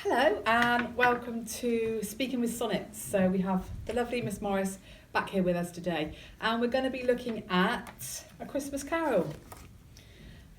Hello and welcome to Speaking with Sonnet. So we have the lovely Miss Morris back here with us today, and we're going to be looking at A Christmas Carol.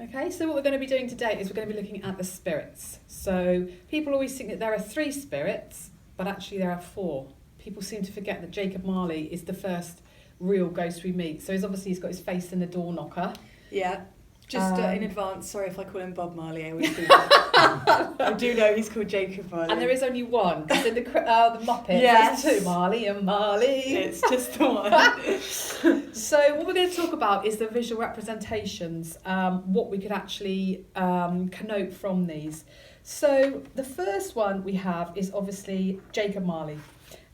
Okay, so what we're going to be doing today is we're going to be looking at the spirits. So people always think that there are 3 spirits, but actually there are 4. People seem to forget that Jacob Marley is the first real ghost we meet. So he's got his face in the door knocker. Yeah. Just in advance, sorry if I call him Bob Marley, I always do that. I do know he's called Jacob Marley. And there is only one, because in the Muppets, yes. There's 2, Marley and Marley. It's just the one. So what we're going to talk about is the visual representations, what we could actually connote from these. So the first one we have is obviously Jacob Marley.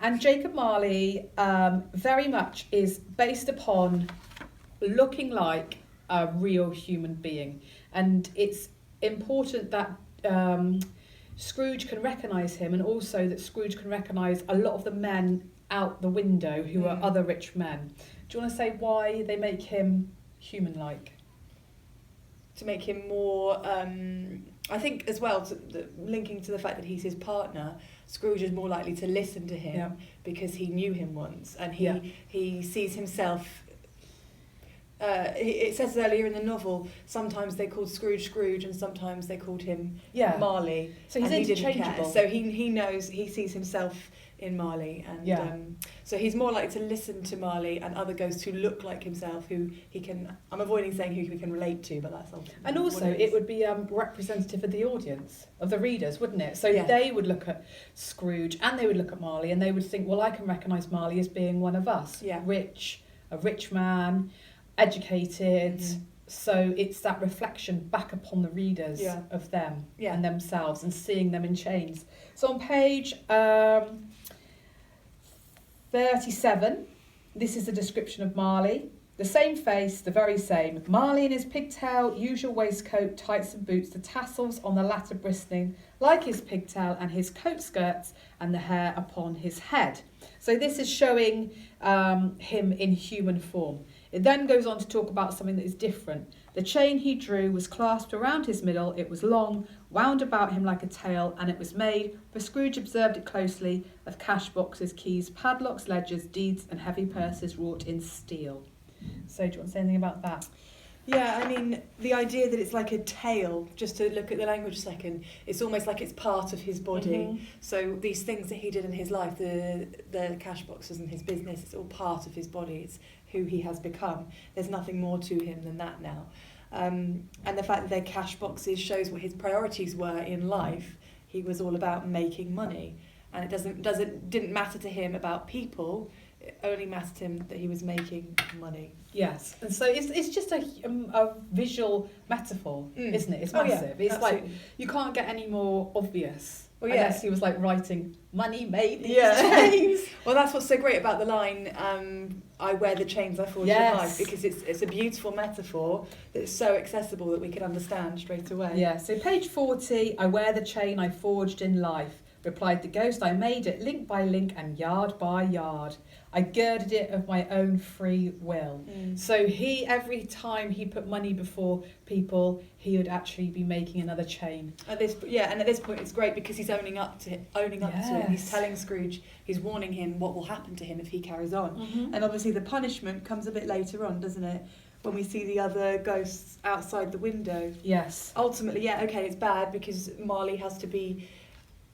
And Jacob Marley very much is based upon looking like a real human being, and it's important that Scrooge can recognise him, and also that Scrooge can recognise a lot of the men out the window who are other rich men. Do you want to say why they make him human-like? To make him more, I think as well, linking to the fact that he's his partner, Scrooge is more likely to listen to him because he knew him once, and he sees himself. It says earlier in the novel, sometimes they called Scrooge Scrooge and sometimes they called him Marley. So he's interchangeable. So he knows, he sees himself in Marley, and so he's more likely to listen to Marley and other ghosts who look like himself, who he can, I'm avoiding saying who he can relate to, but that's ultimately. And also it would be representative of the audience, of the readers, wouldn't it? So they would look at Scrooge and they would look at Marley and they would think, well, I can recognise Marley as being one of us, a rich man, educated, so it's that reflection back upon the readers of them and themselves, and seeing them in chains. So on page 37, this is the description of Marley. The same face, the very same. Marley in his pigtail, usual waistcoat, tights and boots, the tassels on the latter bristling like his pigtail, and his coat skirts and the hair upon his head. So this is showing him in human form. It then goes on to talk about something that is different. The chain he drew was clasped around his middle. It was long, wound about him like a tail, and it was made, for Scrooge observed it closely, of cash boxes, keys, padlocks, ledgers, deeds, and heavy purses wrought in steel. So do you want to say anything about that? Yeah, I mean, the idea that it's like a tail, just to look at the language a second, it's almost like it's part of his body. Mm-hmm. So these things that he did in his life, the cash boxes and his business, it's all part of his body. It's who he has become. There's nothing more to him than that now. And the fact that they're cash boxes shows what his priorities were in life. He was all about making money. And it didn't matter to him about people. It only mattered to him that he was making money. Yes, and so it's just a visual metaphor, isn't it? It's massive. It's absolutely. Like, you can't get any more obvious unless he was like writing, money made these chains. Well, that's what's so great about the line, I wear the chains I forged in life, because it's a beautiful metaphor that's so accessible that we can understand straight away. Yeah, so page 40, I wear the chain I forged in life, replied the ghost, I made it link by link and yard by yard. I girded it of my own free will. So every time he put money before people, he would actually be making another chain. And at this point it's great because he's owning up to it. He's telling Scrooge, he's warning him what will happen to him if he carries on. Mm-hmm. And obviously the punishment comes a bit later on, doesn't it? When we see the other ghosts outside the window. Yes. Ultimately, it's bad because Marley has to be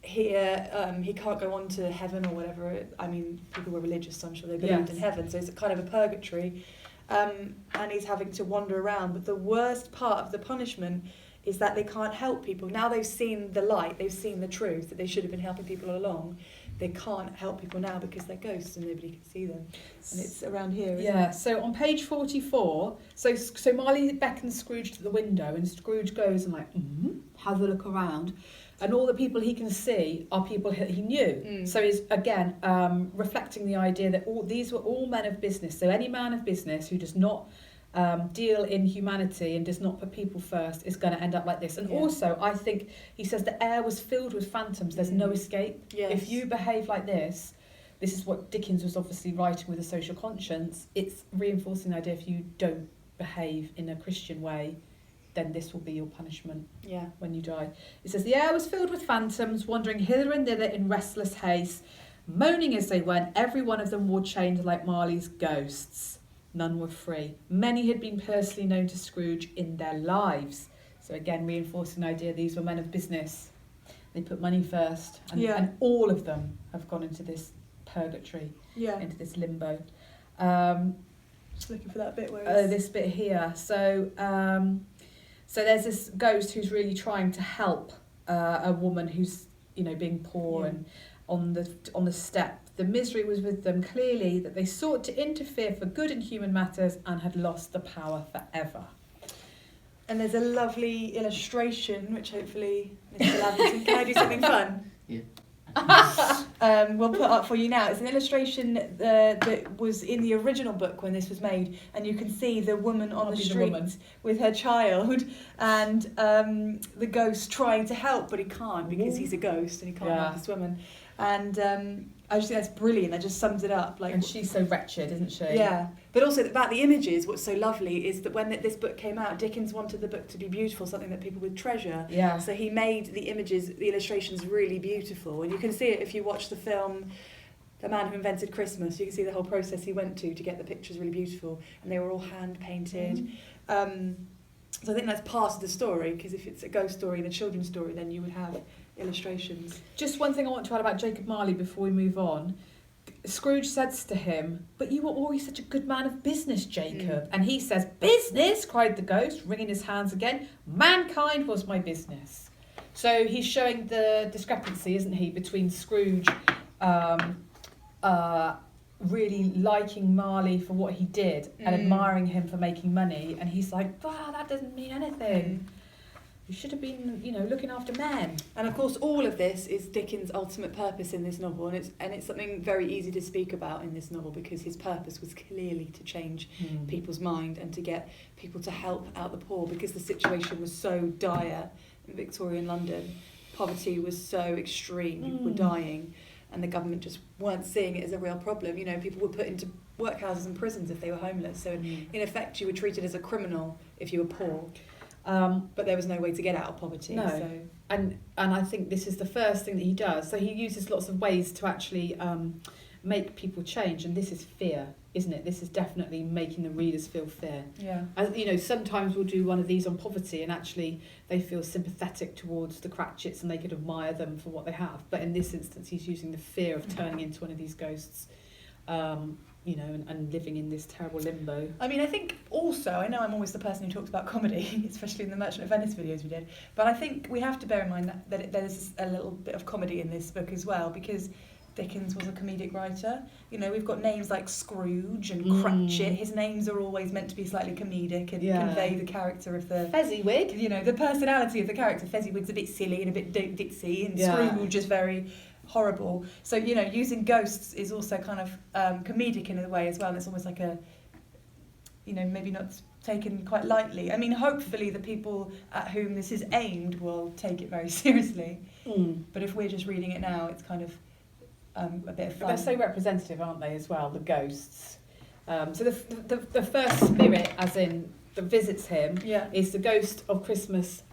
here, he can't go on to heaven or whatever. I mean, people were religious, so I'm sure they believed in heaven, so it's kind of a purgatory, and he's having to wander around. But the worst part of the punishment is that they can't help people. Now they've seen the light, they've seen the truth, that they should have been helping people all along. They can't help people now because they're ghosts and nobody can see them. And it's around here, isn't it? So on page 44, so Marley beckons Scrooge to the window, and Scrooge goes and has a look around. And all the people he can see are people he knew. So he's, again, reflecting the idea that these were all men of business. So any man of business who does not deal in humanity and does not put people first is going to end up like this. And also, I think, he says the air was filled with phantoms. There's no escape. Yes. If you behave like this is what Dickens was obviously writing with a social conscience. It's reinforcing the idea if you don't behave in a Christian way, then this will be your punishment Yeah. when you die. It says, the air was filled with phantoms, wandering hither and thither in restless haste. Moaning as they went, every one of them wore chains like Marley's ghosts. None were free. Many had been personally known to Scrooge in their lives. So again, reinforcing the idea these were men of business. They put money first. And all of them have gone into this purgatory, into this limbo. Just looking for that bit where this bit here. So there's this ghost who's really trying to help a woman who's, being poor and on the step. The misery was with them clearly that they sought to interfere for good in human matters and had lost the power forever. And there's a lovely illustration, which hopefully Mr. Lavington, can I do something fun? Yeah. We'll put up for you now. It's an illustration that was in the original book when this was made, and you can see the woman on the street with her child, and the ghost trying to help, but he can't because he's a ghost and he can't help this woman. And I just think that's brilliant. That just sums it up. And she's so wretched, isn't she? Yeah. But also about the images, what's so lovely is that when this book came out, Dickens wanted the book to be beautiful, something that people would treasure. Yeah. So he made the images, the illustrations really beautiful. And you can see it if you watch the film The Man Who Invented Christmas. You can see the whole process he went to get the pictures really beautiful. And they were all hand-painted. So I think that's part of the story, because if it's a ghost story and a children's story, then you would have illustrations. Just one thing I want to add about Jacob Marley before we move on. Scrooge says to him, but you were always such a good man of business, Jacob. And he says, business, cried the ghost, wringing his hands again. Mankind was my business. So he's showing the discrepancy, isn't he, between Scrooge really liking Marley for what he did and admiring him for making money. And he's like, wow, that doesn't mean anything. You should have been, looking after men. And of course, all of this is Dickens' ultimate purpose in this novel, and it's something very easy to speak about in this novel, because his purpose was clearly to change people's mind and to get people to help out the poor, because the situation was so dire in Victorian London. Poverty was so extreme, people were dying, and the government just weren't seeing it as a real problem. People were put into workhouses and prisons if they were homeless. So in effect, you were treated as a criminal if you were poor. But there was no way to get out of poverty. No. So. And I think this is the first thing that he does. So he uses lots of ways to actually make people change, and this is fear, isn't it? This is definitely making the readers feel fear. Yeah. As, sometimes we'll do one of these on poverty, and actually they feel sympathetic towards the Cratchits and they could admire them for what they have. But in this instance, he's using the fear of turning into one of these ghosts. And living in this terrible limbo. I mean, I think also, I know I'm always the person who talks about comedy, especially in the Merchant of Venice videos we did, but I think we have to bear in mind that there's a little bit of comedy in this book as well, because Dickens was a comedic writer. We've got names like Scrooge and Cratchit. His names are always meant to be slightly comedic and convey the character of the... Fezziwig. The personality of the character. Fezziwig's a bit silly and a bit ditzy, and Scrooge is very... horrible. So, using ghosts is also kind of comedic in a way as well. And it's almost like a, maybe not taken quite lightly. I mean, hopefully the people at whom this is aimed will take it very seriously. But if we're just reading it now, it's kind of a bit of fun. But they're so representative, aren't they, as well, the ghosts? So the first spirit, as in, that visits him, is the ghost of Christmas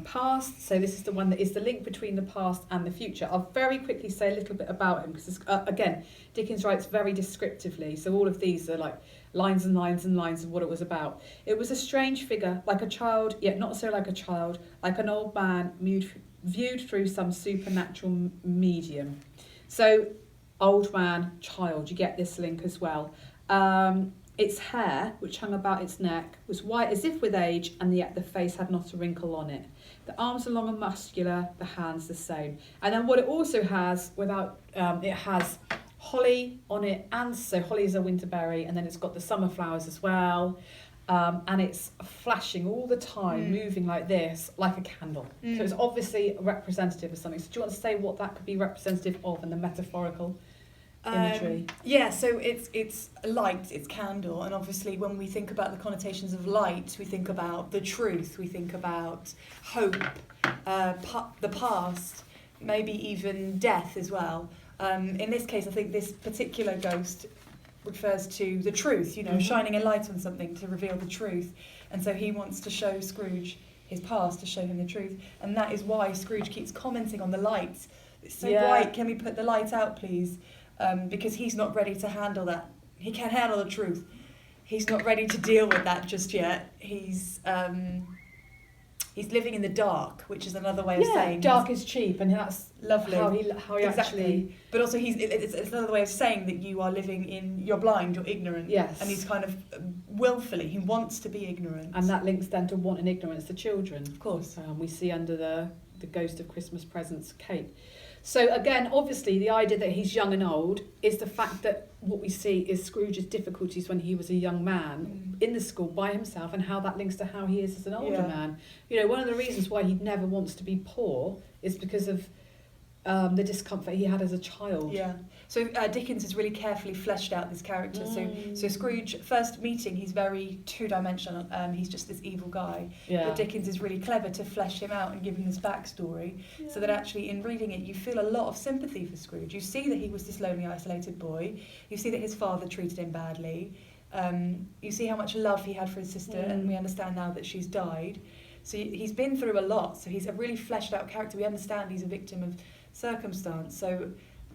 past. So this is the one that is the link between the past and the future. I'll very quickly say a little bit about him, because again, Dickens writes very descriptively, so all of these are like lines and lines and lines of what it was about. It was a strange figure, like a child, yet not so like a child, like an old man viewed through some supernatural medium. So old man, child, you get this link as well. Its hair, which hung about its neck, was white as if with age, and yet the face had not a wrinkle on it. The arms are long and muscular, the hands the same. And then what it also has, it has holly on it, and so holly is a winter berry, and then it's got the summer flowers as well. And it's flashing all the time, moving like this, like a candle. So it's obviously representative of something. So do you want to say what that could be representative of in the metaphorical imagery? So it's light, it's candle, and obviously when we think about the connotations of light, we think about the truth, we think about hope, the past, maybe even death as well. In this case, I think this particular ghost refers to the truth, shining a light on something to reveal the truth. And so he wants to show Scrooge his past, to show him the truth. And that is why Scrooge keeps commenting on the lights. It's so bright, can we put the light out, please? Because he's not ready to handle that. He can't handle the truth. He's not ready to deal with that just yet. He's living in the dark, which is another way of saying dark is cheap, and that's lovely. How he exactly. actually. But also, it's another way of saying that you are living you're blind, you're ignorant. Yes. And he's kind of willfully, he wants to be ignorant. And that links then to wanting ignorance to children. Of course. We see under the Ghost of Christmas Presents cape. So again, obviously, the idea that he's young and old is the fact that what we see is Scrooge's difficulties when he was a young man in the school by himself, and how that links to how he is as an older man. You know, one of the reasons why he never wants to be poor is because of the discomfort he had as a child. Yeah. So Dickens has really carefully fleshed out this character. So Scrooge, first meeting, he's very two-dimensional. He's just this evil guy. Yeah. But Dickens is really clever to flesh him out and give him this backstory, so that actually in reading it, you feel a lot of sympathy for Scrooge. You see that he was this lonely, isolated boy. You see that his father treated him badly. You see how much love he had for his sister, and we understand now that she's died. So he's been through a lot. So he's a really fleshed out character. We understand he's a victim of circumstance. So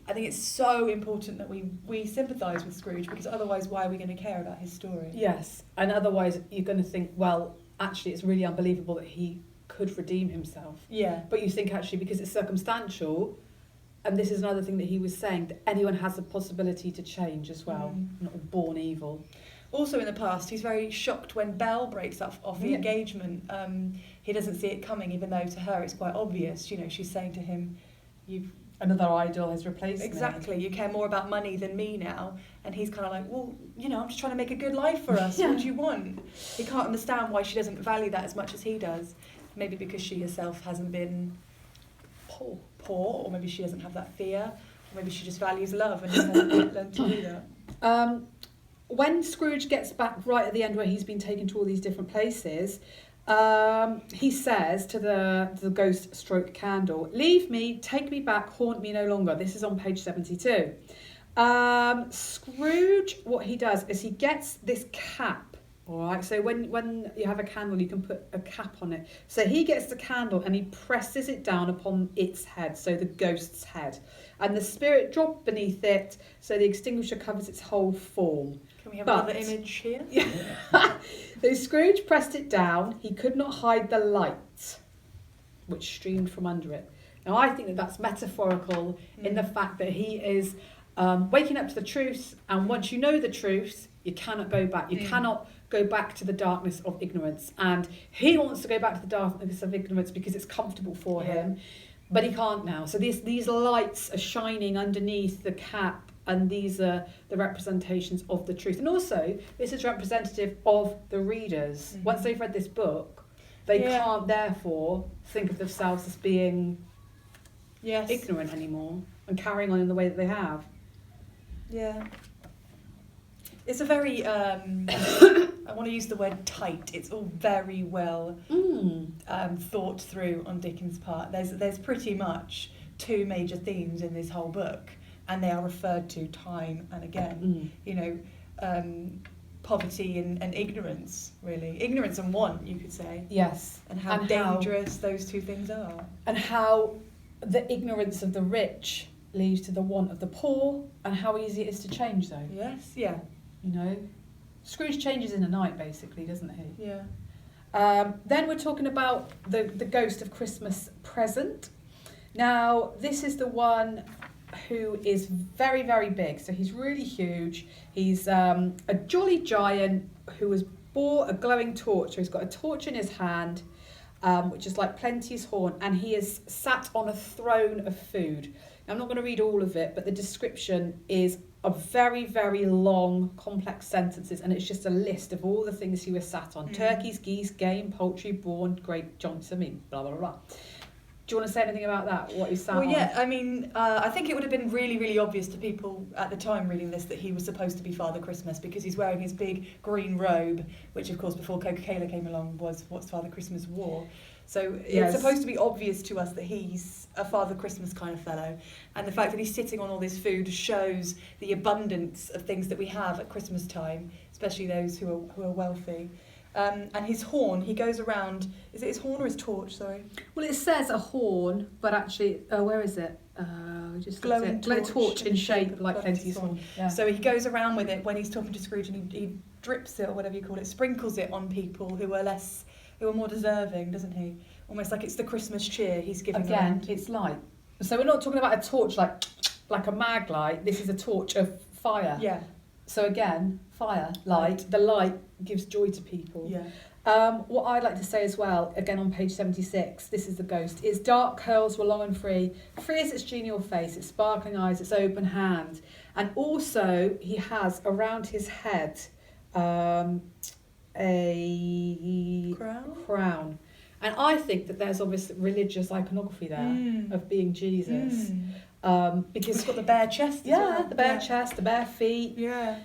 I think it's so important that we sympathise with Scrooge, because otherwise why are we going to care about his story? Yes, and otherwise you're going to think, well, actually it's really unbelievable that he could redeem himself. Yeah. But you think actually because it's circumstantial, and this is another thing that he was saying, that anyone has the possibility to change as well, not born evil. Also in the past, he's very shocked when Belle breaks off the engagement. He doesn't see it coming, even though to her it's quite obvious. You know, she's saying to him, another idol has replaced me. Exactly, you care more about money than me now. And he's kind of like, well, you know, I'm just trying to make a good life for us. What do you want? He can't understand why she doesn't value that as much as he does. Maybe because she herself hasn't been poor, or maybe she doesn't have that fear, or maybe she just values love and hasn't learned to do that. When Scrooge gets back right at the end, where he's been taken to all these different places, he says to the ghost stroke candle, "Leave me, take me back, haunt me no longer." This is on page 72. Scrooge, what he does is he gets this cap. All right, so when you have a candle, you can put a cap on it. So he gets the candle and he presses it down upon its head, so the ghost's head. And the spirit dropped beneath it, so the extinguisher covers its whole form. Can we have another image here? Though Scrooge pressed it down, he could not hide the light which streamed from under it. Now, I think that that's metaphorical in the fact that he is waking up to the truth, and once you know the truth, you cannot go back. You cannot go back to the darkness of ignorance. And he wants to go back to the darkness of ignorance because it's comfortable for him, but he can't now. So these lights are shining underneath the cap, and these are the representations of the truth. And also, this is representative of the readers. Once they've read this book, they can't therefore think of themselves as being ignorant anymore and carrying on in the way that they have. Yeah. It's a very, I want to use the word tight. It's all very well thought through on Dickens' part. There's pretty much two major themes in this whole book, and they are referred to time and again. You know, poverty and ignorance, really. Ignorance and want, you could say. Yes. And how dangerous those two things are. And how the ignorance of the rich leads to the want of the poor, and how easy it is to change, though. Yes, yeah. You know, Scrooge changes in a night, basically, doesn't he? Yeah. Then we're talking about the Ghost of Christmas Present. Now, this is the one who is very, very big. So he's really huge. He's a jolly giant who has bore a glowing torch. So he's got a torch in his hand, which is like Plenty's horn, and he is sat on a throne of food. Now, I'm not going to read all of it, but the description is a very, very long, complex sentences, and it's just a list of all the things he was sat on. Turkeys, geese, game, poultry, brawn, grape, Johnson, blah, blah, blah. Do you want to say anything about that, what he sat on? Well, yeah, I mean, I think it would have been really, really obvious to people at the time reading this that he was supposed to be Father Christmas, because he's wearing his big green robe, which, of course, before Coca-Cola came along, was what Father Christmas wore. So it's supposed to be obvious to us that he's a Father Christmas kind of fellow. And the fact that he's sitting on all this food shows the abundance of things that we have at Christmas time, especially those who are wealthy. And his horn, he goes around. Is it his horn or his torch? Sorry. Well, it says a horn, but actually, where is it? Just Glowing torch in shape like Plenty's horn. Yeah. So he goes around with it when he's talking to Scrooge, and he drips it, or whatever you call it, sprinkles it on people who are more deserving, doesn't he? Almost like it's the Christmas cheer he's giving Again, around. it's light. So we're not talking about a torch like a mag light. This is a torch of fire. Yeah. So again, fire, light. The light gives joy to people. Yeah. What I'd like to say as well, again on page 76, this is the ghost. Its dark curls were long and free as its genial face, its sparkling eyes, its open hand. And also he has around his head a crown. And I think that there's obviously religious iconography there of being Jesus. Because it's got the bare chest as well. the bare chest, the bare feet. Yeah.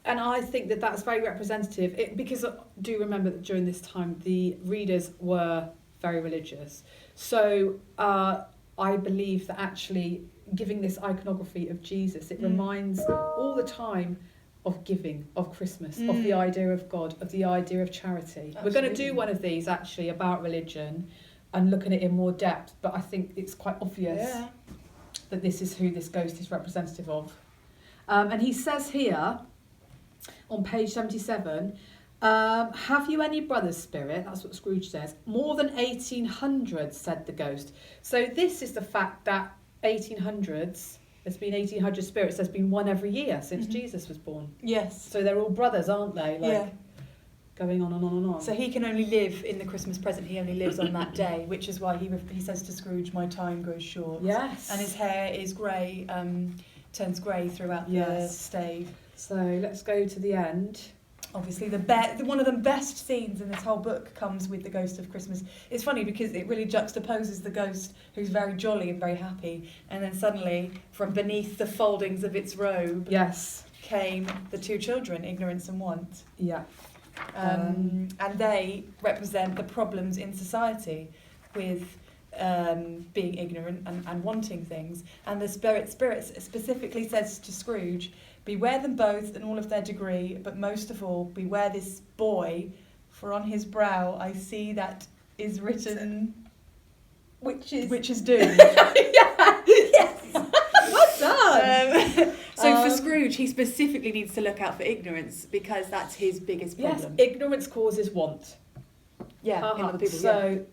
And I think that that's very representative because I do remember that during this time the readers were very religious. So I believe that actually giving this iconography of Jesus, it reminds all the time of giving, of Christmas, of the idea of God, of the idea of charity. Absolutely. We're going to do one of these actually about religion and look at it in more depth, but I think it's quite obvious that this is who this ghost is representative of. And he says here, on page 77, have you any brothers, Spirit? That's what Scrooge says. More than 1,800, said the ghost. So this is the fact that 1800s, there's been 1,800 spirits, there's been one every year since Jesus was born. Yes. So they're all brothers, aren't they? Going on and on and on. So he can only live in the Christmas present. He only lives on that day, which is why he says to Scrooge, "My time grows short." Yes. And his hair is grey, turns grey throughout the stave. So let's go to the end. Obviously, one of the best scenes in this whole book comes with the Ghost of Christmas. It's funny because it really juxtaposes the ghost who's very jolly and very happy, and then suddenly, from beneath the foldings of its robe, came the two children, Ignorance and Want. Yeah. And they represent the problems in society with being ignorant and wanting things. And the spirit specifically says to Scrooge, beware them both and all of their degree, but most of all, beware this boy, for on his brow I see that is written witches do. Yes. Well done. So for Scrooge, he specifically needs to look out for ignorance because that's his biggest problem. Yes, ignorance causes want. Yeah, in other people. So,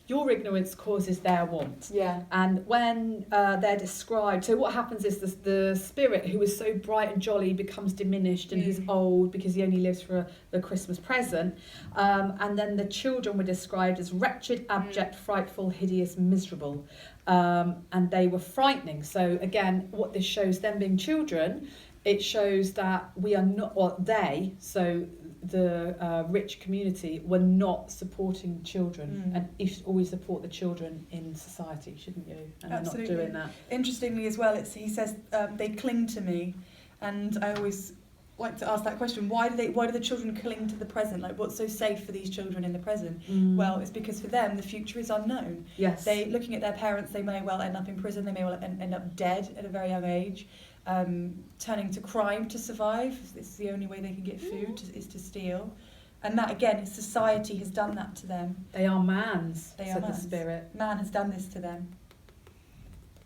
your ignorance causes their want. Yeah. And when they're described, so what happens is the spirit who is so bright and jolly becomes diminished and he's old because he only lives for the Christmas present. And then the children were described as wretched, abject, frightful, hideous, miserable. And they were frightening. So again, what this shows, them being children, it shows that we are not, or they, so the rich community, were not supporting children. And you should always support the children in society, shouldn't you? And Absolutely. they're not doing that. Interestingly as well, he says they cling to me, and I always like to ask that question: why do the children cling to the present? Like, what's so safe for these children in the present? Well, it's because for them the future is unknown. Yes. They, looking at their parents, they may well end up in prison. They may well end up dead at a very young age. Turning to crime to survive. It's the only way they can get food is to steal. And that, again, society has done that to them. They are mans, said the mans. spirit. Man has done this to them.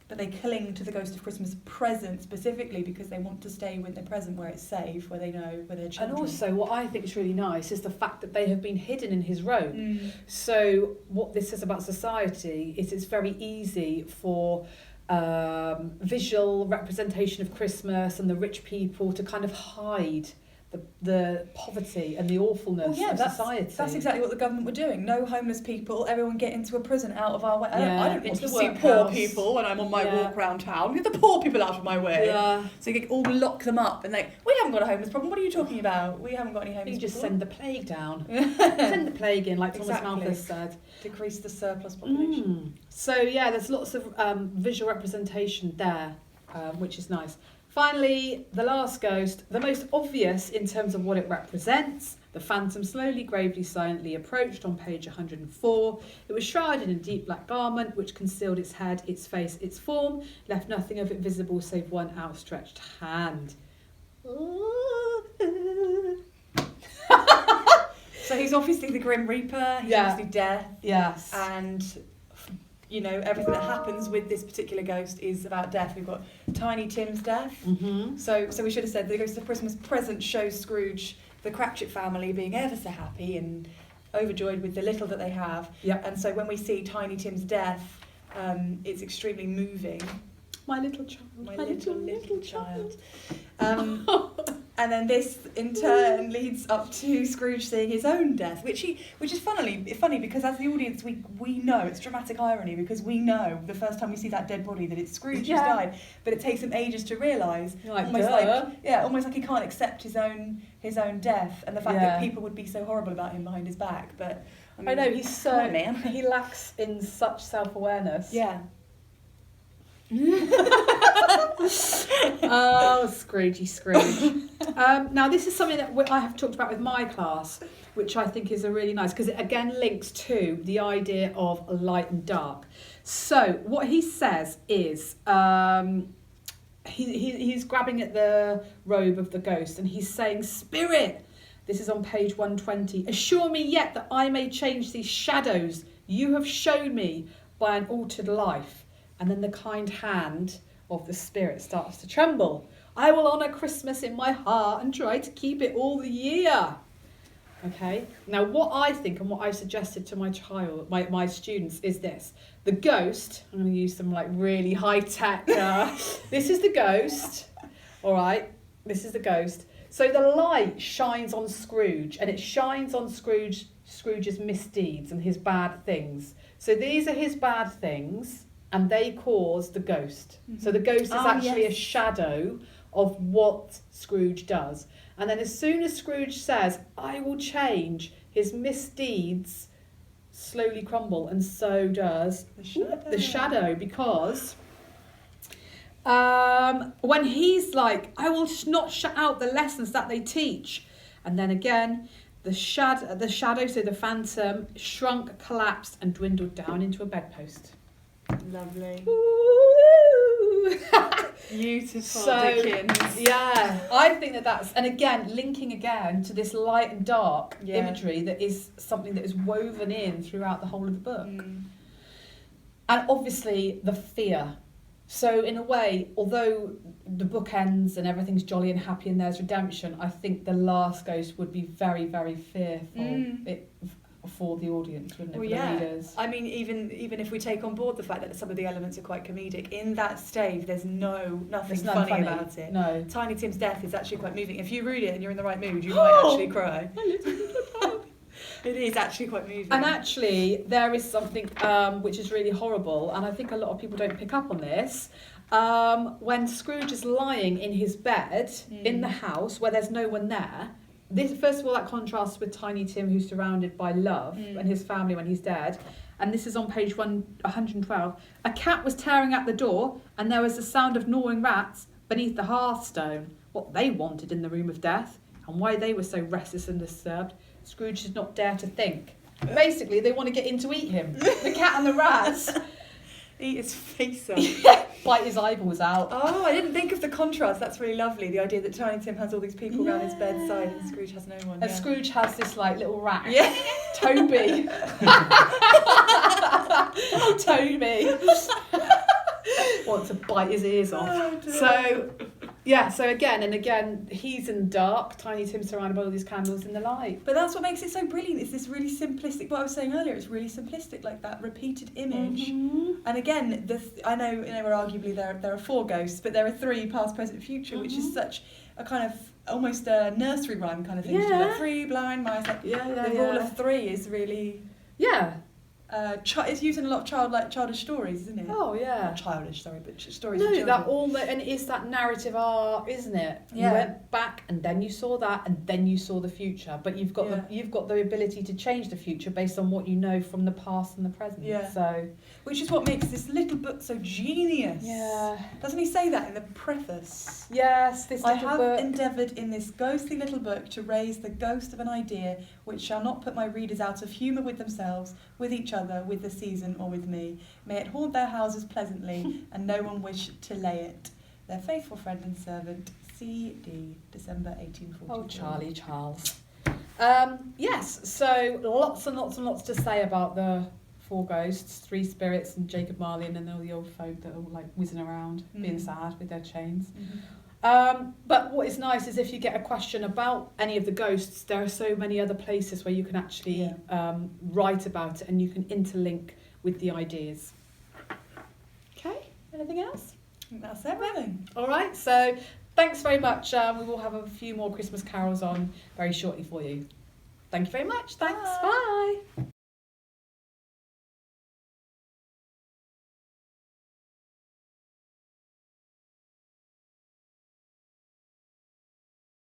But they cling to the Ghost of Christmas present specifically because they want to stay with the present where it's safe, where they know, where they're children. And also, what I think is really nice is the fact that they have been hidden in his robe. So what this says about society is it's very easy for visual representation of Christmas and the rich people to kind of hide the poverty and the awfulness of society. That's exactly what the government were doing. No homeless people, everyone get into a prison out of our way. Yeah, I don't want into to the see workhouse. poor people when I'm on my walk around town. Get the poor people out of my way. Yeah. So you can all lock them up and we haven't got a homeless problem. What are you talking about? We haven't got any homeless You just people. send the plague down. Send the plague in, like Thomas Malthus said. Decrease the surplus population. So yeah, there's lots of visual representation there, which is nice. Finally, the last ghost, the most obvious in terms of what it represents. The phantom slowly, gravely, silently approached on page 104. It was shrouded in a deep black garment which concealed its head, its face, its form, left nothing of it visible save one outstretched hand. So he's obviously the Grim Reaper, he's Yeah. obviously death, Yes. and you know, everything that happens with this particular ghost is about death. We've got Tiny Tim's death. Mm-hmm. So we should have said the Ghost of Christmas Present shows Scrooge, the Cratchit family, being ever so happy and overjoyed with the little that they have. Yep. And so when we see Tiny Tim's death, it's extremely moving. My little child. My little child. And then this in turn leads up to Scrooge seeing his own death, which is funny because as the audience we know it's dramatic irony, because we know the first time we see that dead body that it's Scrooge who's died, but it takes him ages to realise, almost like he can't accept his own death and the fact that people would be so horrible about him behind his back. But I mean, I know he's so come on, man. He lacks in such self-awareness. Yeah. Oh, Scroogey Scrooge. Now, this is something that I have talked about with my class, which I think is a really nice, because it again links to the idea of light and dark. So, what he says is, he's grabbing at the robe of the ghost and he's saying, "Spirit," this is on page 120, "assure me yet that I may change these shadows you have shown me by an altered life." And then the kind hand of the spirit starts to tremble. "I will honour Christmas in my heart and try to keep it all the year." Okay. Now, what I think and what I've suggested to my students is this: the ghost. I'm going to use some like really high tech. This is the ghost. All right. This is the ghost. So the light shines on Scrooge, and it shines on Scrooge's misdeeds and his bad things. So these are his bad things, and they cause the ghost. Mm-hmm. So the ghost is actually a shadow of what Scrooge does. And then as soon as Scrooge says, "I will change," his misdeeds slowly crumble, and so does the shadow, because when he's like, "I will not shut out the lessons that they teach," and then again, the shadow, so the phantom, shrunk, collapsed, and dwindled down into a bedpost. Lovely. Ooh. Beautiful, Dickens. Yeah, I think that's, and again, linking again to this light and dark imagery that is something that is woven in throughout the whole of the book. And obviously the fear. So in a way, although the book ends and everything's jolly and happy and there's redemption, I think the last ghost would be very, very fearful for the audience, wouldn't it? Well, for the readers. I mean, even if we take on board the fact that some of the elements are quite comedic, in that Stave there's nothing funny about it. No. Tiny Tim's death is actually quite moving. If you read it and you're in the right mood, you might actually cry. It is actually quite moving. And actually, there is something which is really horrible, and I think a lot of people don't pick up on this. When Scrooge is lying in his bed in the house where there's no one there, this, first of all, that contrasts with Tiny Tim, who's surrounded by love, and his family when he's dead. And this is on page 112. "A cat was tearing at the door, and there was the sound of gnawing rats beneath the hearthstone. What they wanted in the room of death, and why they were so restless and disturbed, Scrooge did not dare to think." Basically, they want to get in to eat him. The cat and the rats. Eat his face off. Bite his eyeballs out. Oh, I didn't think of the contrast. That's really lovely. The idea that Tiny Tim has all these people around his bedside and Scrooge has no one. And Scrooge has this like little rat. Yeah. Toby. Oh, Toby. Want to bite his ears off. Oh, So again, he's in the dark. Tiny Tim's surrounded by all these candles in the light. But that's what makes it so brilliant. It's this really simplistic. What I was saying earlier, it's really simplistic, like that repeated image. And again, I know where arguably there are 4 ghosts, but there are 3, past, present, future, which is such a kind of almost a nursery rhyme kind of thing. Yeah. Like 3 blind mice. Like the rule of 3 is really it's using a lot of childish stories, isn't it? Oh yeah. Not childish, sorry, but stories. No, of children. and it's that narrative arc, isn't it? Yeah. You went back, and then you saw that, and then you saw the future. But you've got the ability to change the future based on what you know from the past and the present. Yeah. So, which is what makes this little book so genius. Yeah. Doesn't he say that in the preface? Yes, I have endeavoured in this ghostly little book to raise the ghost of an idea which shall not put my readers out of humour with themselves, with each other, with the season, or with me. May it haunt their houses pleasantly, and no one wish to lay it. Their faithful friend and servant, C.D., December 1842. Oh, Charlie Charles. Yes, so lots and lots and lots to say about the four ghosts, three spirits and Jacob Marley and then all the old folk that are like whizzing around, being sad with their chains. But what is nice is if you get a question about any of the ghosts, there are so many other places where you can actually write about it and you can interlink with the ideas. Okay, anything else? I think that's everything. All right, so thanks very much. We will have a few more Christmas carols on very shortly for you. Thank you very much. Thanks. Bye.